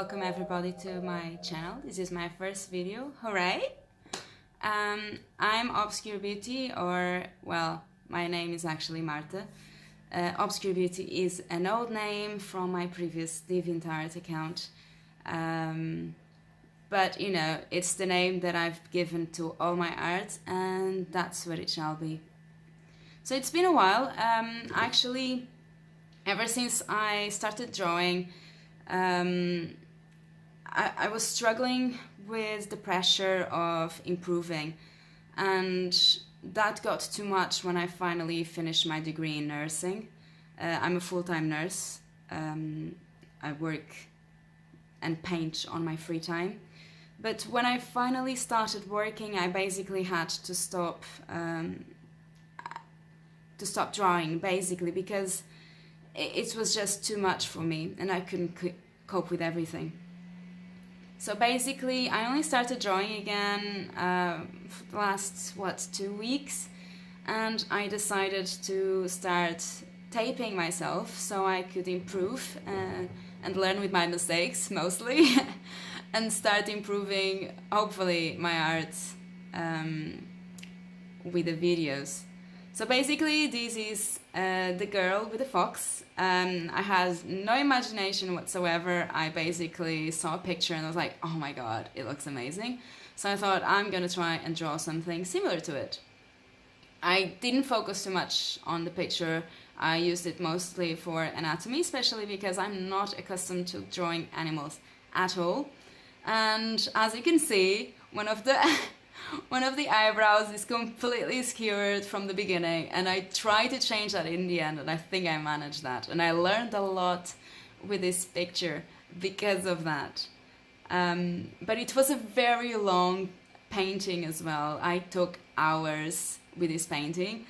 welcome everybody to my channel. This is my first video. Hooray! I'm Obscure Beauty, or, well, my name is actually Marta. Obscure Beauty is an old name from my previous DeviantArt account. But, you know, it's the name that I've given to all my art, and that's what it shall be. So it's been a while. Actually, ever since I started drawing, I was struggling with the pressure of improving, and that got too much when I finally finished my degree in nursing. I'm a full-time nurse. I work and paint on my free time. But when I finally started working, I basically had to stop drawing, basically, because it was just too much for me and I couldn't cope with everything. So basically, I only started drawing again for the last, 2 weeks, and I decided to start taping myself so I could improve and learn with my mistakes, mostly, and start improving, hopefully, my art with the videos. So basically, this is the girl with the fox. I had no imagination whatsoever. I basically saw a picture and I was like, oh my god, it looks amazing. So I thought, I'm gonna try and draw something similar to it. I didn't focus too much on the picture. I used it mostly for anatomy, especially because I'm not accustomed to drawing animals at all. And as you can see, one of the eyebrows is completely skewered from the beginning, and I tried to change that in the end, and I think I managed that. And I learned a lot with this picture because of that. But it was a very long painting as well. I took hours with this painting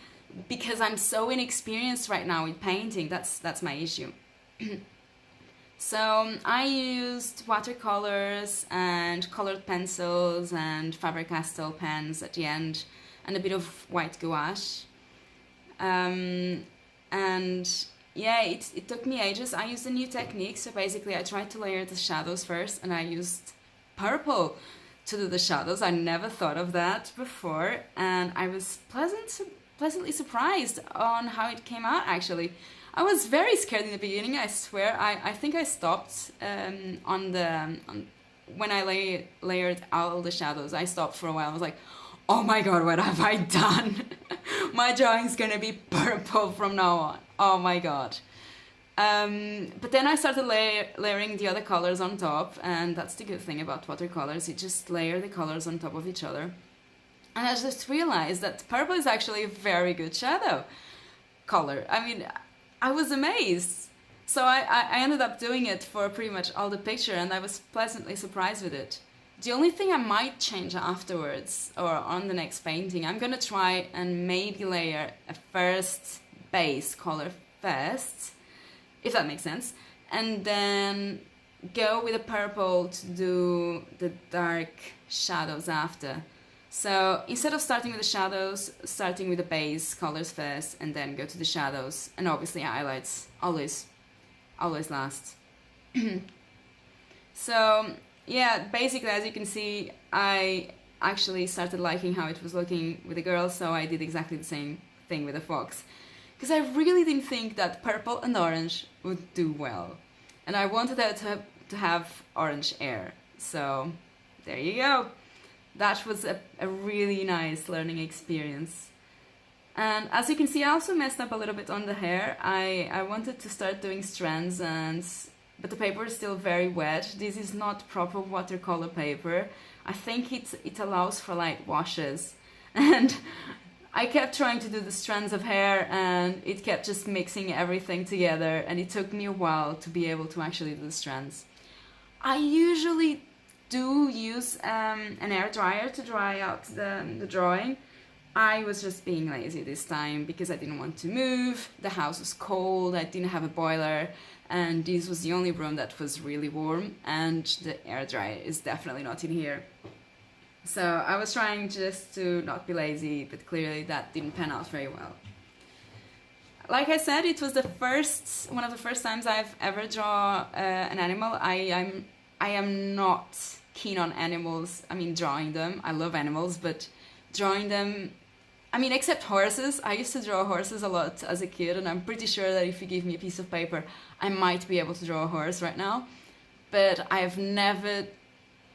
because I'm so inexperienced right now with painting. That's my issue. So I used watercolors and colored pencils and Faber-Castell pens at the end, and a bit of white gouache. And yeah, it took me ages. I used a new technique, so basically I tried to layer the shadows first, and I used purple to do the shadows. I never thought of that before, and I was pleasantly surprised on how it came out, actually. I was very scared in the beginning, I swear. I think I stopped when I layered all the shadows. I stopped for a while. I was like, oh my god, what have I done? My drawing's gonna be purple from now on. Oh my god. But then I started layering the other colors on top, and that's the good thing about watercolors. You just layer the colors on top of each other. And I just realized that purple is actually a very good shadow color. I mean, I was amazed. So I ended up doing it for pretty much all the picture, and I was pleasantly surprised with it. The only thing I might change afterwards, or on the next painting, I'm gonna try and maybe layer a first base color first, if that makes sense, and then go with the purple to do the dark shadows after. So instead of starting with the shadows, starting with the base colors first, and then go to the shadows, and obviously highlights always last. So yeah, basically, as you can see, I actually started liking how it was looking with the girl, so I did exactly the same thing with the fox, because I really didn't think that purple and orange would do well, and I wanted her to have orange hair. So there you go. That was a really nice learning experience. And as you can see, I also messed up a little bit on the hair. I wanted to start doing strands, but the paper is still very wet. This is not proper watercolor paper. I think it allows for light washes. And I kept trying to do the strands of hair, and it kept just mixing everything together, and it took me a while to be able to actually do the strands. I usually do use an air dryer to dry out the drawing. I was just being lazy this time because I didn't want to move. The house was cold, I didn't have a boiler, and this was the only room that was really warm, and the air dryer is definitely not in here. So I was trying just to not be lazy, but clearly that didn't pan out very well. Like I said, it was one of the first times I've ever drawn an animal. I'm I am not keen on animals. I mean, drawing them. I love animals, but drawing them, I mean, except horses. I used to draw horses a lot as a kid, and I'm pretty sure that if you give me a piece of paper, I might be able to draw a horse right now. But I've never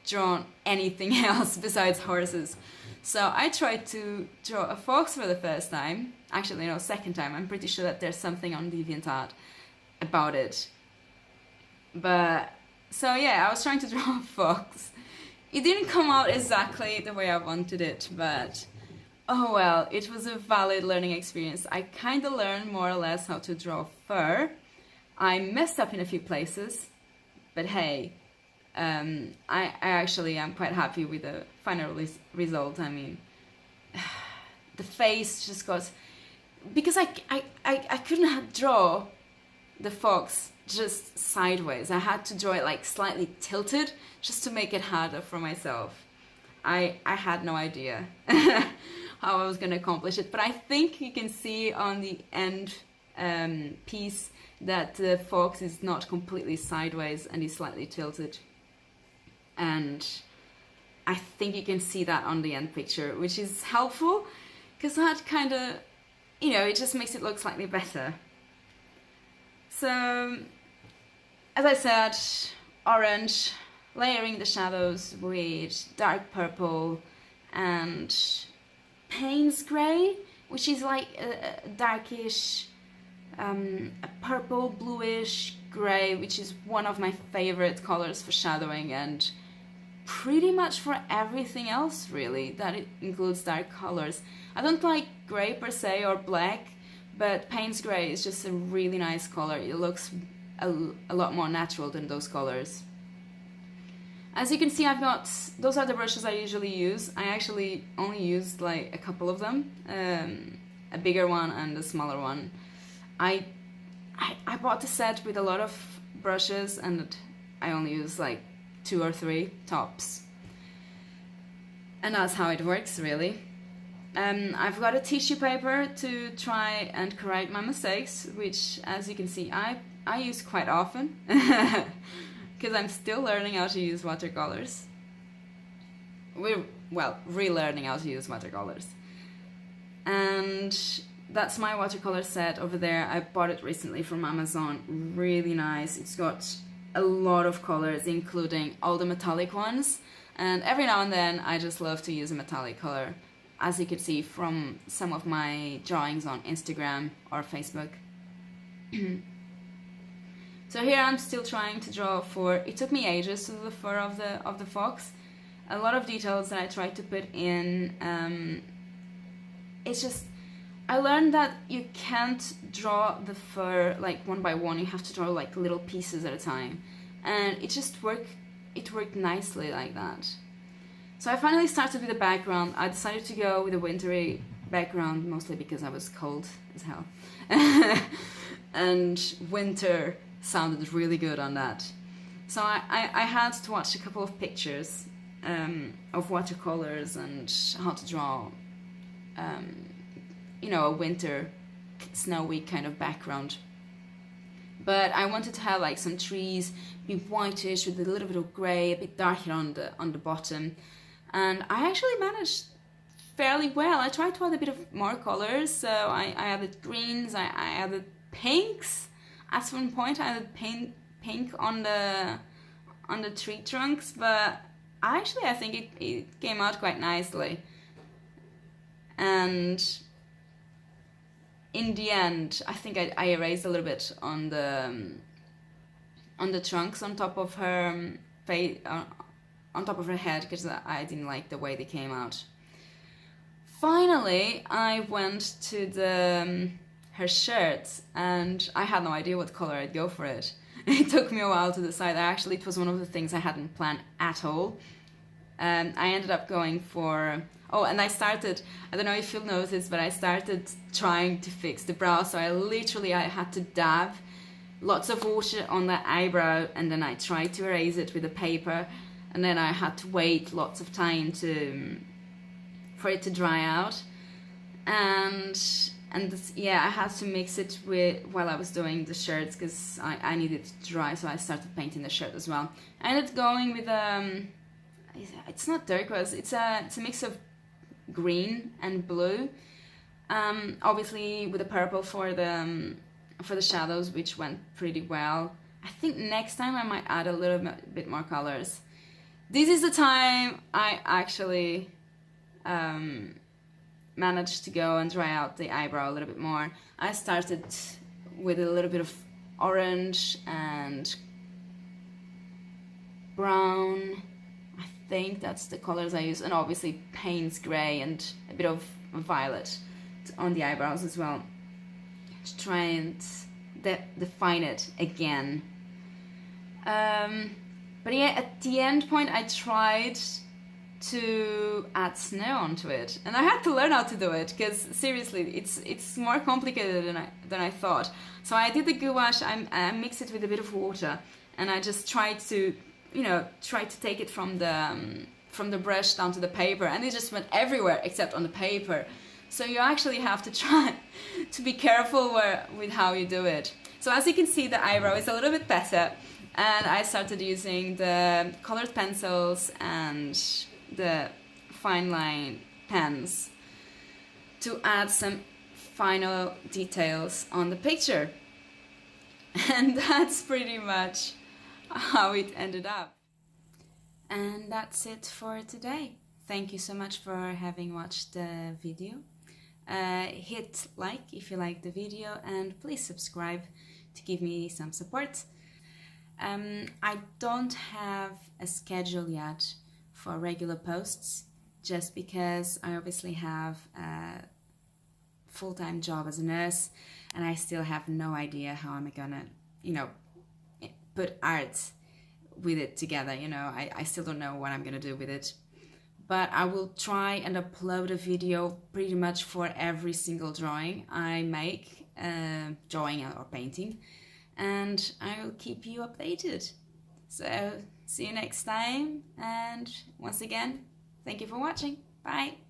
drawn anything else besides horses. So I tried to draw a fox for the first time. Actually, no, second time. I'm pretty sure that there's something on DeviantArt about it. But, so yeah, I was trying to draw a fox. It didn't come out exactly the way I wanted it, but oh well, it was a valid learning experience. I kind of learned more or less how to draw fur. I messed up in a few places, but hey, I actually am quite happy with the final result. I mean, the face just got... Because I couldn't draw the fox just sideways. I had to draw it like slightly tilted just to make it harder for myself. I had no idea how I was going to accomplish it, but I think you can see on the end piece that the fox is not completely sideways and is slightly tilted. And I think you can see that on the end picture, which is helpful because that kind of, you know, it just makes it look slightly better. So, as I said, orange, layering the shadows with dark purple and Payne's grey, which is like a darkish, a purple bluish grey, which is one of my favorite colors for shadowing and pretty much for everything else really that it includes dark colors. I don't like grey per se or black, but Payne's grey is just a really nice color. It looks a lot more natural than those colors. As you can see, I've got, those are the brushes I usually use. I actually only used like a couple of them, a bigger one and a smaller one. I bought a set with a lot of brushes and I only use like 2 or 3 tops. And that's how it works really. I've got a tissue paper to try and correct my mistakes, which as you can see I use quite often because I'm still learning how to use watercolors. We're, well, relearning how to use watercolors. And that's my watercolor set over there. I bought it recently from Amazon. Really nice. It's got a lot of colors, including all the metallic ones. And every now and then I just love to use a metallic color, as you could see from some of my drawings on Instagram or Facebook. So here I'm still trying to draw for, it took me ages to do the fur of the fox. A lot of details that I tried to put in. It's just, I learned that you can't draw the fur like one by one, you have to draw like little pieces at a time. And it just worked nicely like that. So I finally started with the background. I decided to go with a wintry background, mostly because I was cold as hell. And winter sounded really good on that. So I had to watch a couple of pictures of watercolors and how to draw, you know, a winter snowy kind of background. But I wanted to have like some trees, be whitish with a little bit of grey, a bit darker on the bottom. And I actually managed fairly well. I tried to add a bit of more colors, so I added greens, I added pinks. At one point I added pink on the tree trunks, but I think it came out quite nicely. And in the end, I think I erased a little bit on the trunks on top of her face, on top of her head, because I didn't like the way they came out. Finally, I went to her shirt, and I had no idea what color I'd go for it. It took me a while to decide. Actually, it was one of the things I hadn't planned at all. I ended up going for... Oh, and I don't know if you'll notice, but I started trying to fix the brow. So I had to dab lots of water on the eyebrow, and then I tried to erase it with a paper, and then I had to wait lots of time for it to dry out. And And this, yeah, I had to mix it with while I was doing the shirts because I needed it to dry, so I started painting the shirt as well. I ended going with it's not turquoise, it's a mix of green and blue. Obviously with the purple for the shadows, which went pretty well. I think next time I might add a little bit more colors. This is the time I actually managed to go and dry out the eyebrow a little bit more. I started with a little bit of orange and brown. I think that's the colors I use, and obviously Payne's grey and a bit of violet on the eyebrows as well, to try and define it again. But yeah, at the end point I tried to add snow onto it, and I had to learn how to do it because seriously it's more complicated than I thought. So I did the gouache, I mixed it with a bit of water, and I just tried to take it from the brush down to the paper, and it just went everywhere except on the paper. So you actually have to try to be careful with how you do it. So as you can see, the eyebrow is a little bit better, and I started using the colored pencils and the fine line pens to add some final details on the picture. And that's pretty much how it ended up. And that's it for today. Thank you so much for having watched the video. Hit like if you like the video, and please subscribe to give me some support. I don't have a schedule yet for regular posts, just because I obviously have a full-time job as a nurse, and I still have no idea how I'm gonna, put art with it together. I still don't know what I'm gonna do with it, but I will try and upload a video pretty much for every single drawing I make, drawing or painting, and I will keep you updated. So see you next time, and once again, thank you for watching. Bye.